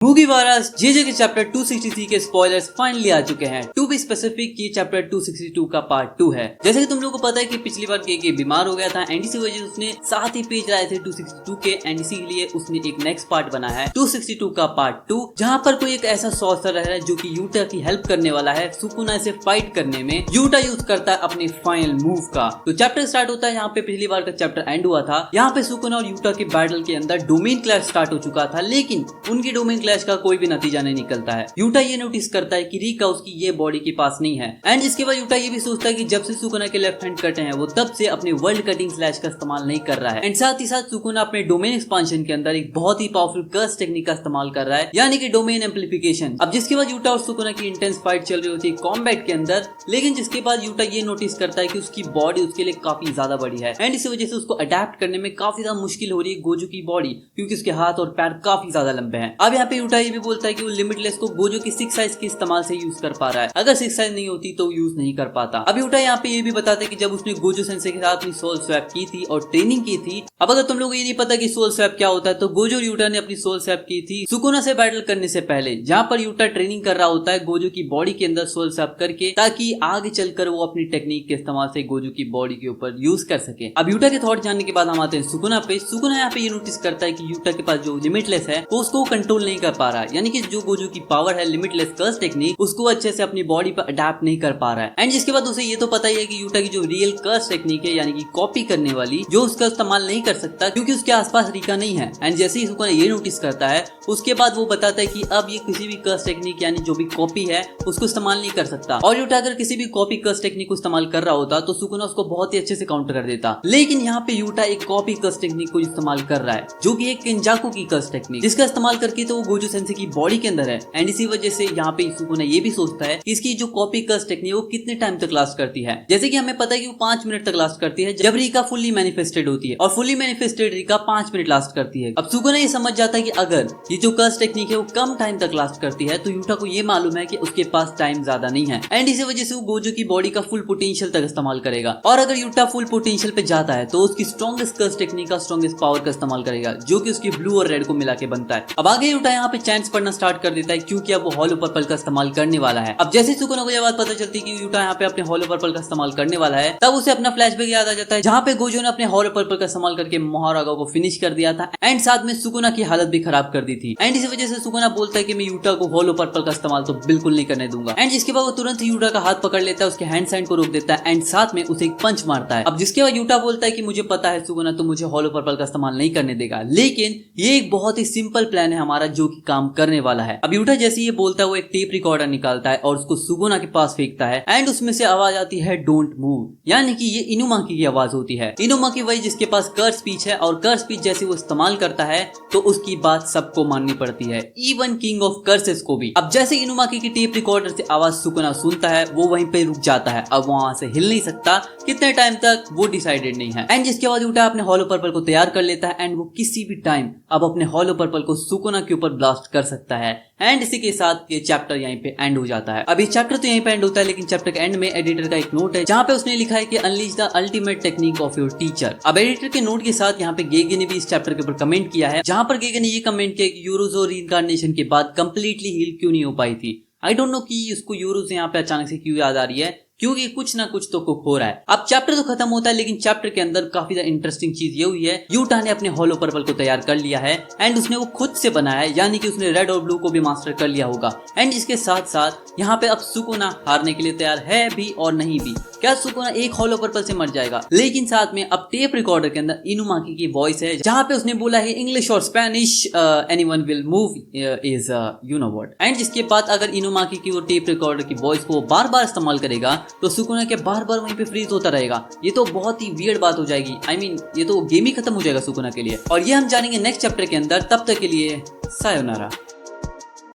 मुगिवारा JJ के chapter 263 के spoilers finally आ चुके हैं। टू बी स्पेसिफिक ये चैप्टर 262 का पार्ट 2 है। जैसे कि तुम लोगों को पता है कि पिछली बार के बीमार हो गया था एंड इसी वजह से उसने 7 ही पेज लाए थे 262 के एंड इसी के लिए उसने एक नेक्स्ट पार्ट बना है 262 का पार्ट 2, जहाँ पर कोई एक ऐसा सॉर्सरर है जो कि यूटा की हेल्प करने वाला है सुकुना से फाइट करने में। यूटा यूज करता है अपने फाइनल मूव का। तो चैप्टर स्टार्ट होता है यहाँ पे पिछली बार का चैप्टर एंड हुआ था। यहाँ पे सुकुना और यूटा के बैटल के अंदर डोमेन क्लैश स्टार्ट हो चुका था, लेकिन उनकी डोमेन क्लैश का कोई भी नतीजा नहीं निकलता है। यूटा ये नोटिस करता है कि रिका उसकी ये बॉडी के पास नहीं है एंड इसके बाद यूटा ये भी सोचता है कि जब से सुकुना के लेफ्ट हैंड कटे हैं वो तब से अपने वर्ल्ड कटिंग स्लैश का इस्तेमाल नहीं कर रहा है एंड साथ ही साथ सुकुना अपने डोमेन एक्सपांशन के अंदर एक बहुत ही पावरफुल कर्स टेक्निक का इस्तेमाल कर रहा है, यानी कि डोमेन एम्प्लीफिकेशन। अब जिसके बाद यूटा और सुकुना की इंटेंस फाइट चल रही होती है कॉम्बैट के अंदर, लेकिन जिसके बाद यूटा ये नोटिस करता है कि उसकी बॉडी उसके लिए काफी ज्यादा बड़ी है एंड इसी वजह से उसको अडेप्ट करने में काफी ज्यादा मुश्किल हो रही है गोजो की बॉडी, क्योंकि उसके हाथ और पैर काफी ज्यादा लंबे हैं। अब यहाँ पे यूटा ये भी बोलता है कि वो लिमिटलेस को गोजो की 6 साइज के इस्तेमाल से यूज कर पा रहा है, अगर 6 साइज नहीं होती तो यूज नहीं कर पाता। अब यूटा यहाँ पे ये भी बताते कि जब उसने गोजो सेंसे के साथ अपनी सोल स्वैप की थी और ट्रेनिंग की थी। अब अगर तुम लोग ये नहीं पता कि सोल स्वैप क्या होता है, तो गोजो और यूटा ने अपनी सोल स्वैप की थी सुकुना से बैटल करने से पहले, जहाँ पर यूटा ट्रेनिंग कर रहा होता है गोजो की बॉडी के अंदर सोल स्वैप करके, ताकि आगे चलकर वो अपनी टेक्निक के इस्तेमाल से गोजो की बॉडी के ऊपर यूज कर सके। अब यूटा के थॉट जानने के बाद हम आते हैं सुकुना पे। सुकुना यहाँ पे ये नोटिस करता है कि यूटा के पास जो लिमिटलेस है वो उसको कंट्रोल नहीं कर पा रहा है, यानी कि जो गोजो की पावर है लिमिटलेस कर्स टेक्निक उसको अच्छे से अपनी बॉडी पर अडेप्ट नहीं कर पा रहा है। एंड जिसके बाद उसे ये तो पता ही है कि यूटा की जो रियल कर्स टेक्निक है, यानी कि कॉपी करने वाली, जो उसका इस्तेमाल नहीं कर सकता क्योंकि उसके आसपास रिका नहीं है। एंड जैसे ही सुकुना ये नोटिस करता है उसके बाद वो बताता है कि अब ये किसी भी कर्स टेक्निक यानी जो भी कॉपी है उसको इस्तेमाल नहीं कर सकता, और यूटा अगर किसी भी कॉपी कर्स टेक्निक को इस्तेमाल कर रहा होता तो सुकुना उसको बहुत ही अच्छे से काउंटर कर देता। लेकिन यहाँ पे यूटा एक कॉपी कर्स टेक्निक को इस्तेमाल कर रहा है जो कि एक किंजाकू की कर्स टेक्निक, जिसका इस्तेमाल करके तो वो गोजो सेंसे की बॉडी के अंदर है। एंड इसी वजह से यहाँ पे सुकुना ये भी सोचता है कि इसकी जो कॉपी कर्स टेक्निक वो कितने टाइम तक लास्ट करती है। जैसे कि हमें पता है कि वो 5 मिनट तक लास्ट करती है जब रिका फुल्ली मैनिफेस्टेड होती है, और fully manifested Rica 5 minute last करती है। अब सुकुना ये समझ जाता है कि अगर ये जो कर्स टेक्निक है वो कम टाइम तक लास्ट करती है तो यूटा को ये मालूम है कि उसके पास टाइम ज्यादा नहीं है एंड इसी वजह से वो गोजो की बॉडी का फुल पोटेंशियल तक इस्तेमाल करेगा। और अगर यूटा फुल पोटेंशियल पे जाता है तो उसकी स्ट्रॉन्गेस्ट कर्स टेक्निक का स्ट्रॉन्गेस्ट पावर का इस्तेमाल करेगा, जो कि उसकी ब्लू और रेड को मिला के बनता है। अब आगे यूटा यहाँ पे चैंट्स पढ़ना स्टार्ट कर देता है क्योंकि अब वो हॉलो पर्पल का इस्तेमाल करने वाला है। अब जैसे सुकुना को यह बात पता चलती है कि यूटा यहाँ पे अपने हॉलो पर्पल का इस्तेमाल करने वाला है, तब उसे अपना फ्लैशबैक याद आ जाता है जहाँ पे गोजो ने अपने हॉलो पर्पल का इस्तेमाल करके मोहारागा को फिनिश कर दिया था एंड साथ में सुकुना की हालत भी खराब कर दी थी। एंड इसी वजह से सुकुना बोलता है कि मैं यूटा को हॉलो पर्पल का इस्तेमाल तो बिल्कुल नहीं करने दूंगा। एंड जिसके बाद वो तुरंत यूटा का हाथ पकड़ लेता है, उसके हैंड साइन को रोक देता है एंड साथ में उसे एक पंच मारता है। अब जिसके बाद यूटा बोलता है कि मुझे पता है सुकुना तो मुझे हॉलो पर्पल का इस्तेमाल नहीं करने देगा, लेकिन ये एक बहुत ही सिंपल प्लान है हमारा जो कि काम करने वाला है। अब यूटा जैसे ये बोलता है वो एक टेप रिकॉर्डर निकालता है और उसको सुकुना के पास फेंकता है एंड उसमें से आवाज आती है डोंट मूव, यानी कि ये इनुमाकी की आवाज होती है। इनुमाकी वही जिसके पास कर्स स्पीच है और कर्स स्पीच जैसे वो इस्तेमाल करता है तो उसकी बात सबको माननी पड़ती है, इवन किंग ऑफ कर्सेस को भी। अब जैसे इनुमाकी की टेप रिकॉर्डर से आवाज सुकुना सुनता है वो वहीं पे रुक जाता है, अब वहां से हिल नहीं सकता, कितने टाइम तक वो डिसाइडेड नहीं है। एंड जिसके बाद यूटा अपने हॉलो पर्पल को तैयार कर लेता है एंड वो किसी भी टाइम अब अपने हॉलो पर्पल को सुकुना के ऊपर ब्लास्ट कर सकता है। एंड इसी के साथ ये चैप्टर यहीं पे एंड हो जाता है। अब ये चैप्टर तो यहीं पे एंड होता है, लेकिन चैप्टर के एंड में एडिटर का एक नोट है जहाँ पे उसने लिखा है कि unleash the ultimate technique of your teacher. अब एडिटर के नोट के साथ यहाँ पे गेगे ने भी इस चैप्टर के ऊपर कमेंट किया है, जहाँ पर गेगे ने ये कमेंट किया कि यूरोजो रीइंकार्नेशन के बाद कंप्लीटली हील क्यों नहीं हो पाई थी। आई डोंट नो कि उसको यूरो से यहाँ पे अचानक से क्यों याद आ रही है, क्योंकि कुछ ना कुछ तो कुक हो रहा है। अब चैप्टर तो खत्म होता है, लेकिन चैप्टर के अंदर काफी ज्यादा इंटरेस्टिंग चीज ये हुई है, यूटा ने अपने हॉलो पर्पल को तैयार कर लिया है एंड उसने वो खुद से बनाया है, यानी कि उसने रेड और ब्लू को भी मास्टर कर लिया होगा। एंड इसके साथ साथ यहाँ पे अब सुकुना हारने के लिए तैयार है भी और नहीं भी। क्या सुकुना एक हॉलो पर्पल से मर जाएगा? लेकिन साथ में अब टेप रिकॉर्डर के अंदर इनुमाकी की वॉइस है जहाँ पे उसने बोला है इंग्लिश और Spanish anyone will move is you know what. And जिसके बाद अगर इनुमाकी की वो टेप रिकॉर्डर की वॉइस को बार बार इस्तेमाल करेगा तो सुकुना के बार बार वहीं पे फ्रीज होता रहेगा। ये तो बहुत ही वियर्ड बात हो जाएगी। I mean, ये तो गेम ही खत्म हो जाएगा सुकुना के लिए, और ये हम जानेंगे नेक्स्ट चैप्टर के अंदर। तब तक के लिए सायोनारा।